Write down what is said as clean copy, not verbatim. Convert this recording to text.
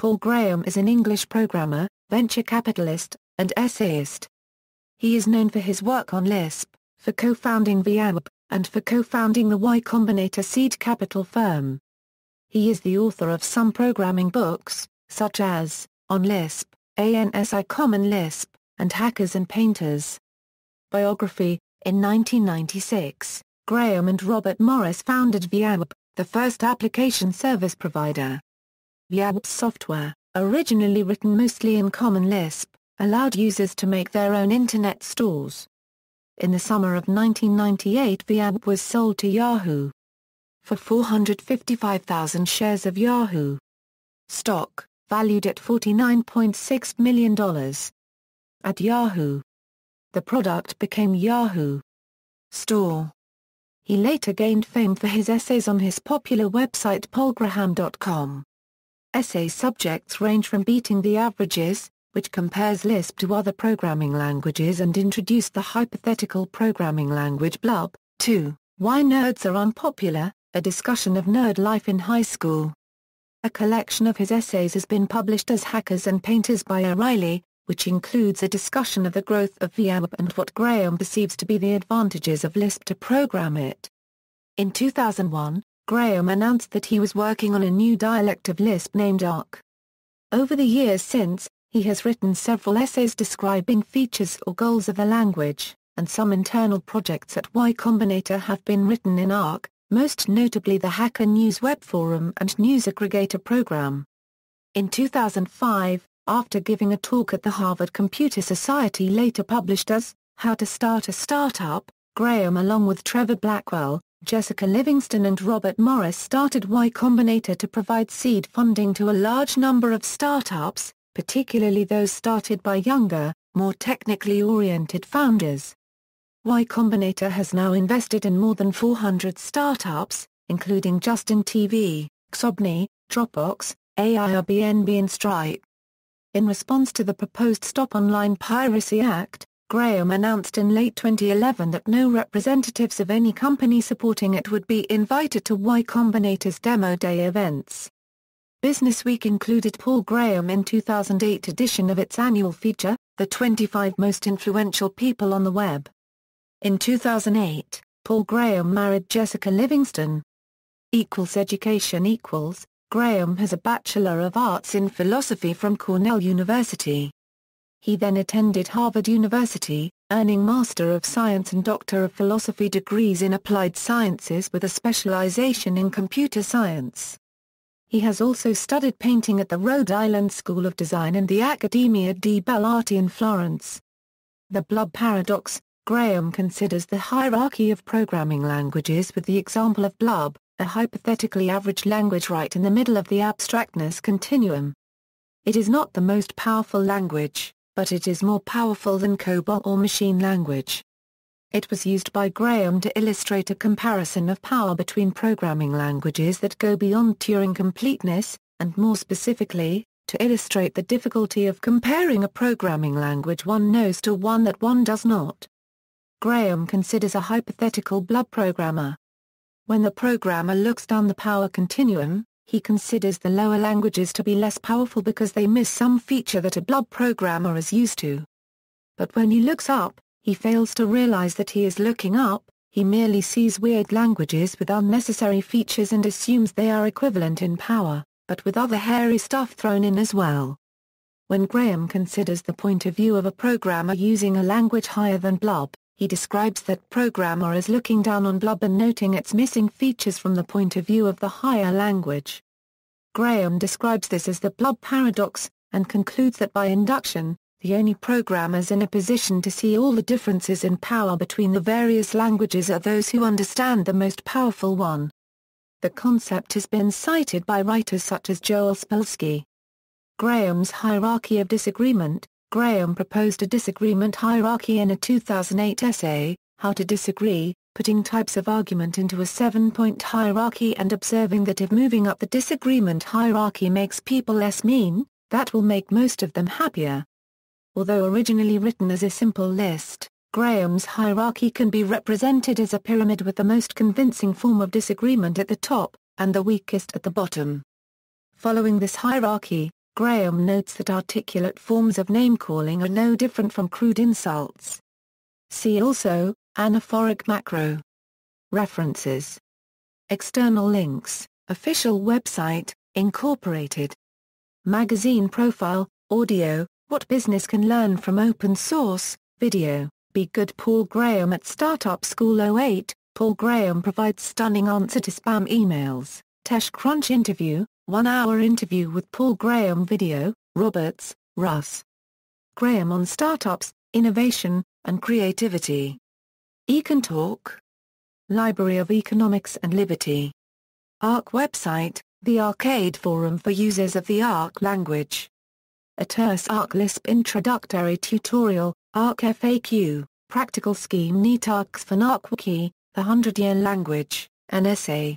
Paul Graham is an English programmer, venture capitalist, and essayist. He is known for his work on Lisp, for co-founding Viaweb, and for co-founding the Y Combinator seed capital firm. He is the author of some programming books, such as On Lisp, ANSI Common Lisp, and Hackers and Painters. Biography. In 1996, Graham and Robert Morris founded Viaweb, the first application service provider. Viaweb's software, originally written mostly in Common Lisp, allowed users to make their own Internet stores. In the summer of 1998, Viaweb was sold to Yahoo! For 455,000 shares of Yahoo! Stock, valued at $49.6 million. At Yahoo! The product became Yahoo! Store. He later gained fame for his essays on his popular website polgraham.com. Essay subjects range from beating the averages, which compares Lisp to other programming languages and introduced the hypothetical programming language Blub, to Why Nerds Are Unpopular, a discussion of nerd life in high school. A collection of his essays has been published as Hackers and Painters by O'Reilly, which includes a discussion of the growth of Viaweb and what Graham perceives to be the advantages of Lisp to program it. In 2001, Graham announced that he was working on a new dialect of Lisp named Arc. Over the years since, he has written several essays describing features or goals of the language, and some internal projects at Y Combinator have been written in Arc, most notably the Hacker News web forum and news aggregator program. In 2005, after giving a talk at the Harvard Computer Society later published as How to Start a Startup, Graham along with Trevor Blackwell, Jessica Livingston and Robert Morris started Y Combinator to provide seed funding to a large number of startups, particularly those started by younger, more technically oriented founders. Y Combinator has now invested in more than 400 startups, including Justin TV, Xobni, Dropbox, Airbnb and Stripe. In response to the proposed Stop Online Piracy Act, Graham announced in late 2011 that no representatives of any company supporting it would be invited to Y Combinator's Demo Day events. Businessweek included Paul Graham in 2008 edition of its annual feature, The 25 Most Influential People on the Web. In 2008, Paul Graham married Jessica Livingston. Education Graham has a Bachelor of Arts in Philosophy from Cornell University. He then attended Harvard University, earning Master of Science and Doctor of Philosophy degrees in Applied Sciences with a specialization in computer science. He has also studied painting at the Rhode Island School of Design and the Accademia di Belle Arti in Florence. The Blub Paradox. Graham considers the hierarchy of programming languages with the example of Blub, a hypothetically average language right in the middle of the abstractness continuum. It is not the most powerful language, but it is more powerful than COBOL or machine language. It was used by Graham to illustrate a comparison of power between programming languages that go beyond Turing completeness, and more specifically, to illustrate the difficulty of comparing a programming language one knows to one that one does not. Graham considers a hypothetical Blub programmer. When the programmer looks down the power continuum, he considers the lower languages to be less powerful because they miss some feature that a Blub programmer is used to. But when he looks up, he fails to realize that he is looking up, he merely sees weird languages with unnecessary features and assumes they are equivalent in power, but with other hairy stuff thrown in as well. When Graham considers the point of view of a programmer using a language higher than Blub, he describes that programmer as looking down on Blub and noting its missing features from the point of view of the higher language. Graham describes this as the Blub Paradox, and concludes that by induction, the only programmers in a position to see all the differences in power between the various languages are those who understand the most powerful one. The concept has been cited by writers such as Joel Spolsky. Graham's hierarchy of disagreement. Graham proposed a disagreement hierarchy in a 2008 essay, How to Disagree, putting types of argument into a 7-point hierarchy and observing that if moving up the disagreement hierarchy makes people less mean, that will make most of them happier. Although originally written as a simple list, Graham's hierarchy can be represented as a pyramid with the most convincing form of disagreement at the top, and the weakest at the bottom. Following this hierarchy, Graham notes that articulate forms of name-calling are no different from crude insults. See also, anaphoric macro. References. External links, official website, Incorporated. Magazine profile, audio, What Business Can Learn from Open Source, video, Be Good Paul Graham at Startup School 08, Paul Graham provides stunning answer to spam emails, TechCrunch interview, 1-hour interview with Paul Graham video, Roberts, Russ. Graham on startups, innovation, and creativity. EconTalk. Library of Economics and Liberty. ARC website, the Arcade Forum for users of the ARC language. A terse ARC Lisp introductory tutorial, ARC FAQ, practical scheme neat ARCs for ARC Wiki, the 100-year language, an essay.